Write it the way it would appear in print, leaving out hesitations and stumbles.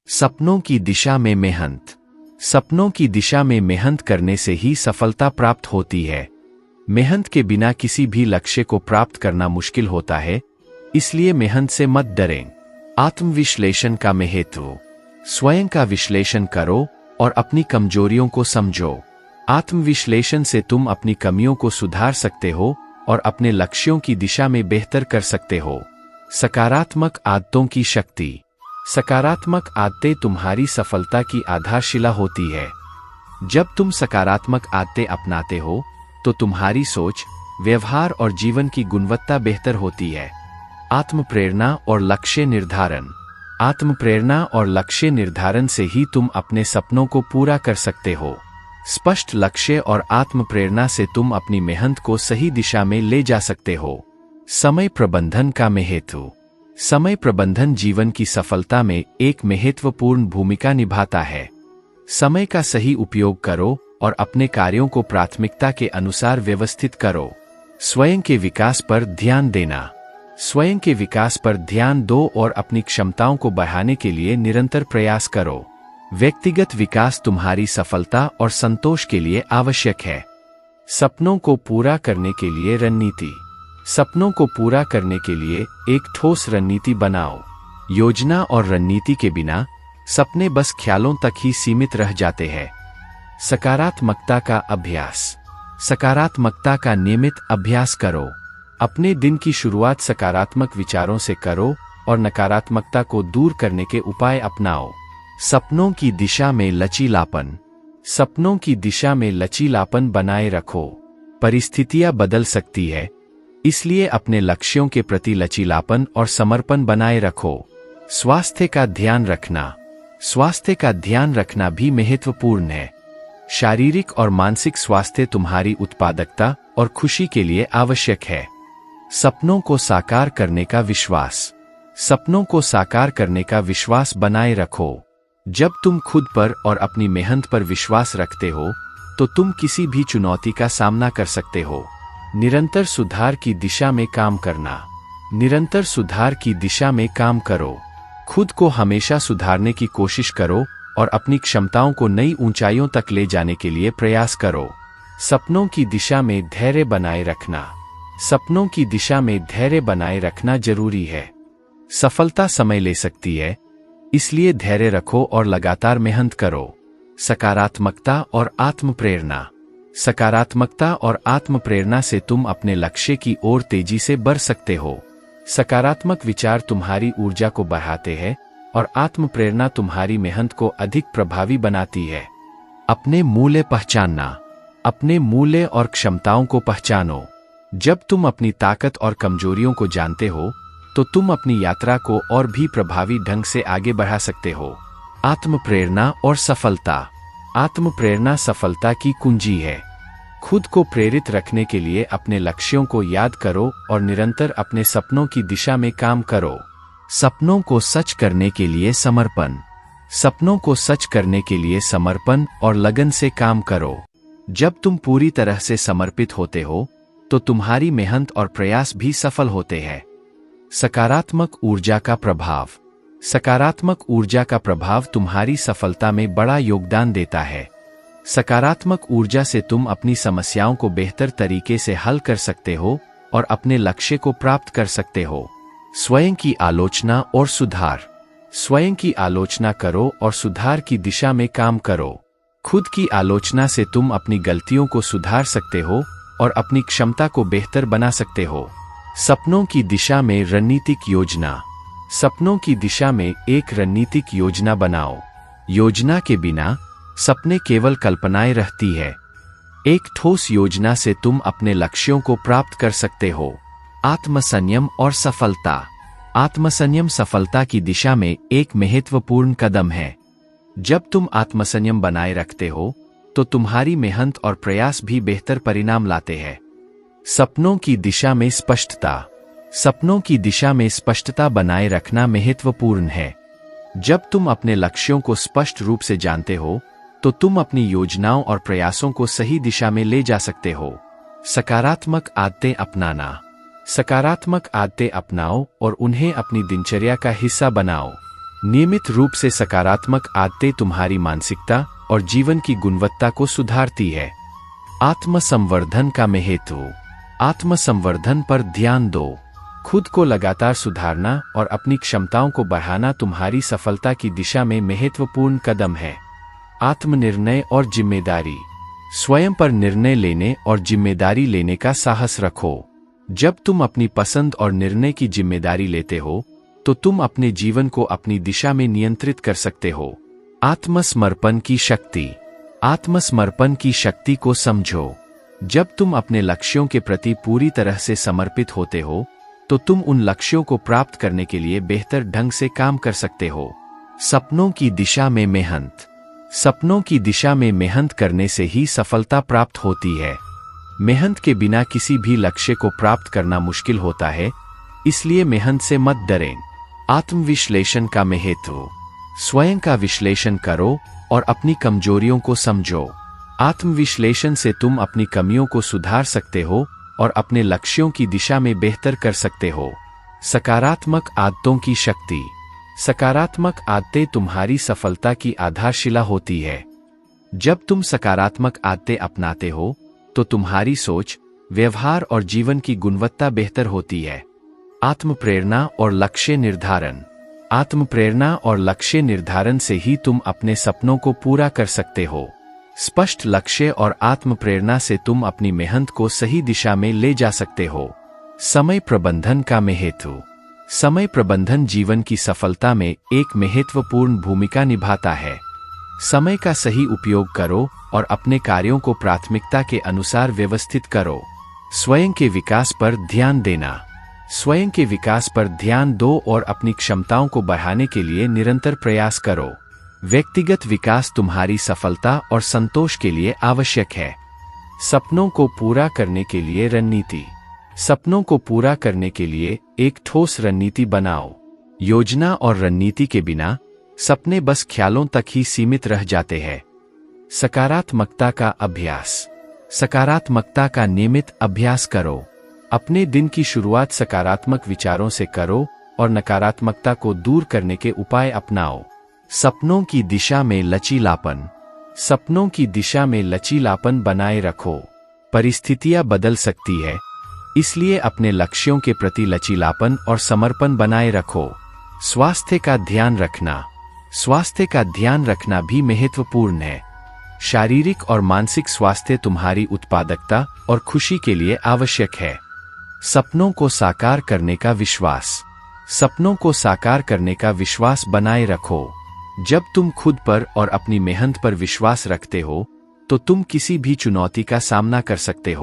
सपनों की दिशा में मेहनत। सपनों की दिशा में मेहनत करने से ही सफलता प्राप्त होती है। मेहनत के बिना किसी भी लक्ष्य को प्राप्त करना मुश्किल होता है, इसलिए मेहनत से मत डरें। आत्मविश्लेषण का महत्व। स्वयं का विश्लेषण करो और अपनी कमजोरियों को समझो। आत्मविश्लेषण से तुम अपनी कमियों को सुधार सकते हो और अपने लक्ष्यों की दिशा में बेहतर कर सकते हो। सकारात्मक आदतों की शक्ति। सकारात्मक आदतें तुम्हारी सफलता की आधारशिला होती है। जब तुम सकारात्मक आदतें अपनाते हो तो तुम्हारी सोच, व्यवहार और जीवन की गुणवत्ता बेहतर होती है। आत्मप्रेरणा और लक्ष्य निर्धारण। आत्मप्रेरणा और लक्ष्य निर्धारण से ही तुम अपने सपनों को पूरा कर सकते हो। स्पष्ट लक्ष्य और आत्मप्रेरणा से तुम अपनी मेहनत को सही दिशा में ले जा सकते हो। समय प्रबंधन का महत्व। समय प्रबंधन जीवन की सफलता में एक महत्वपूर्ण भूमिका निभाता है। समय का सही उपयोग करो और अपने कार्यों को प्राथमिकता के अनुसार व्यवस्थित करो। स्वयं के विकास पर ध्यान देना। स्वयं के विकास पर ध्यान दो और अपनी क्षमताओं को बढ़ाने के लिए निरंतर प्रयास करो। व्यक्तिगत विकास तुम्हारी सफलता और संतोष के लिए आवश्यक है। सपनों को पूरा करने के लिए रणनीति। सपनों को पूरा करने के लिए एक ठोस रणनीति बनाओ। योजना और रणनीति के बिना सपने बस ख्यालों तक ही सीमित रह जाते हैं। सकारात्मकता का अभ्यास। सकारात्मकता का नियमित अभ्यास करो। अपने दिन की शुरुआत सकारात्मक विचारों से करो और नकारात्मकता को दूर करने के उपाय अपनाओ। सपनों की दिशा में लचीलापन। सपनों की दिशा में लचीलापन बनाए रखो। परिस्थितियां बदल सकती है, इसलिए अपने लक्ष्यों के प्रति लचीलापन और समर्पण बनाए रखो। स्वास्थ्य का ध्यान रखना। स्वास्थ्य का ध्यान रखना भी महत्वपूर्ण है। शारीरिक और मानसिक स्वास्थ्य तुम्हारी उत्पादकता और खुशी के लिए आवश्यक है। सपनों को साकार करने का विश्वास। सपनों को साकार करने का विश्वास बनाए रखो। जब तुम खुद पर और अपनी मेहनत पर विश्वास रखते हो तो तुम किसी भी चुनौती का सामना कर सकते हो। निरंतर सुधार की दिशा में काम करना। निरंतर सुधार की दिशा में काम करो। खुद को हमेशा सुधारने की कोशिश करो और अपनी क्षमताओं को नई ऊंचाइयों तक ले जाने के लिए प्रयास करो। सपनों की दिशा में धैर्य बनाए रखना। सपनों की दिशा में धैर्य बनाए रखना जरूरी है। सफलता समय ले सकती है, इसलिए धैर्य रखो और लगातार मेहनत करो। सकारात्मकता और आत्मप्रेरणा। सकारात्मकता और आत्मप्रेरणा से तुम अपने लक्ष्य की ओर तेजी से बढ़ सकते हो। सकारात्मक विचार तुम्हारी ऊर्जा को बढ़ाते हैं और आत्मप्रेरणा तुम्हारी मेहनत को अधिक प्रभावी बनाती है। अपने मूल्य पहचानना। अपने मूल्य और क्षमताओं को पहचानो। जब तुम अपनी ताकत और कमजोरियों को जानते हो तो तुम अपनी यात्रा को और भी प्रभावी ढंग से आगे बढ़ा सकते हो। आत्मप्रेरणा और सफलता। आत्मप्रेरणा सफलता की कुंजी है। खुद को प्रेरित रखने के लिए अपने लक्ष्यों को याद करो और निरंतर अपने सपनों की दिशा में काम करो। सपनों को सच करने के लिए समर्पण। सपनों को सच करने के लिए समर्पण और लगन से काम करो। जब तुम पूरी तरह से समर्पित होते हो तो तुम्हारी मेहनत और प्रयास भी सफल होते हैं। सकारात्मक ऊर्जा का प्रभाव। सकारात्मक ऊर्जा का प्रभाव तुम्हारी सफलता में बड़ा योगदान देता है। सकारात्मक ऊर्जा से तुम अपनी समस्याओं को बेहतर तरीके से हल कर सकते हो और अपने लक्ष्य को प्राप्त कर सकते हो। स्वयं की आलोचना और सुधार। स्वयं की आलोचना करो और सुधार की दिशा में काम करो। खुद की आलोचना से तुम अपनी गलतियों को सुधार सकते हो और अपनी क्षमता को बेहतर बना सकते हो। सपनों की दिशा में रणनीतिक योजना। सपनों की दिशा में एक रणनीतिक योजना बनाओ। योजना के बिना सपने केवल कल्पनाएं रहती है। एक ठोस योजना से तुम अपने लक्ष्यों को प्राप्त कर सकते हो। आत्मसंयम और सफलता। आत्मसंयम सफलता की दिशा में एक महत्वपूर्ण कदम है। जब तुम आत्मसंयम बनाए रखते हो तो तुम्हारी मेहनत और प्रयास भी बेहतर परिणाम लाते हैं। सपनों की दिशा में स्पष्टता। सपनों की दिशा में स्पष्टता बनाए रखना महत्वपूर्ण है। जब तुम अपने लक्ष्यों को स्पष्ट रूप से जानते हो तो तुम अपनी योजनाओं और प्रयासों को सही दिशा में ले जा सकते हो। सकारात्मक आदतें अपनाना। सकारात्मक आदतें अपनाओ और उन्हें अपनी दिनचर्या का हिस्सा बनाओ। नियमित रूप से सकारात्मक आदतें तुम्हारी मानसिकता और जीवन की गुणवत्ता को सुधारती है। आत्मसंवर्धन का महत्व। आत्मसंवर्धन पर ध्यान दो। खुद को लगातार सुधारना और अपनी क्षमताओं को बढ़ाना तुम्हारी सफलता की दिशा में महत्वपूर्ण कदम है। आत्मनिर्णय और जिम्मेदारी। स्वयं पर निर्णय लेने और जिम्मेदारी लेने का साहस रखो। जब तुम अपनी पसंद और निर्णय की जिम्मेदारी लेते हो तो तुम अपने जीवन को अपनी दिशा में नियंत्रित कर सकते हो। आत्मसमर्पण की शक्ति। आत्मसमर्पण की शक्ति को समझो। जब तुम अपने लक्ष्यों के प्रति पूरी तरह से समर्पित होते हो तो तुम उन लक्ष्यों को प्राप्त करने के लिए बेहतर ढंग से काम कर सकते हो। सपनों की दिशा में मेहनत। सपनों की दिशा में मेहनत करने से ही सफलता प्राप्त होती है। मेहनत के बिना किसी भी लक्ष्य को प्राप्त करना मुश्किल होता है, इसलिए मेहनत से मत डरें। आत्मविश्लेषण का महत्व। स्वयं का विश्लेषण करो और अपनी कमजोरियों को समझो। आत्मविश्लेषण से तुम अपनी कमियों को सुधार सकते हो और अपने लक्ष्यों की दिशा में बेहतर कर सकते हो। सकारात्मक आदतों की शक्ति। सकारात्मक आदतें तुम्हारी सफलता की आधारशिला होती है। जब तुम सकारात्मक आदतें अपनाते हो तो तुम्हारी सोच, व्यवहार और जीवन की गुणवत्ता बेहतर होती है। आत्मप्रेरणा और लक्ष्य निर्धारण। आत्मप्रेरणा और लक्ष्य निर्धारण से ही तुम अपने सपनों को पूरा कर सकते हो। स्पष्ट लक्ष्य और आत्मप्रेरणा से तुम अपनी मेहनत को सही दिशा में ले जा सकते हो। समय प्रबंधन का महत्व। समय प्रबंधन जीवन की सफलता में एक महत्वपूर्ण भूमिका निभाता है। समय का सही उपयोग करो और अपने कार्यों को प्राथमिकता के अनुसार व्यवस्थित करो। स्वयं के विकास पर ध्यान देना। स्वयं के विकास पर ध्यान दो और अपनी क्षमताओं को बढ़ाने के लिए निरंतर प्रयास करो। व्यक्तिगत विकास तुम्हारी सफलता और संतोष के लिए आवश्यक है। सपनों को पूरा करने के लिए रणनीति। सपनों को पूरा करने के लिए एक ठोस रणनीति बनाओ। योजना और रणनीति के बिना सपने बस ख्यालों तक ही सीमित रह जाते हैं। सकारात्मकता का अभ्यास। सकारात्मकता का नियमित अभ्यास करो। अपने दिन की शुरुआत सकारात्मक विचारों से करो और नकारात्मकता को दूर करने के उपाय अपनाओ। सपनों की दिशा में लचीलापन। सपनों की दिशा में लचीलापन बनाए रखो। परिस्थितियां बदल सकती है, इसलिए अपने लक्ष्यों के प्रति लचीलापन और समर्पण बनाए रखो। स्वास्थ्य का ध्यान रखना। स्वास्थ्य का ध्यान रखना भी महत्वपूर्ण है। शारीरिक और मानसिक स्वास्थ्य तुम्हारी उत्पादकता और खुशी के लिए आवश्यक है। सपनों को साकार करने का विश्वास। सपनों को साकार करने का विश्वास बनाए रखो। जब तुम खुद पर और अपनी मेहनत पर विश्वास रखते हो तो तुम किसी भी चुनौती का सामना कर सकते हो।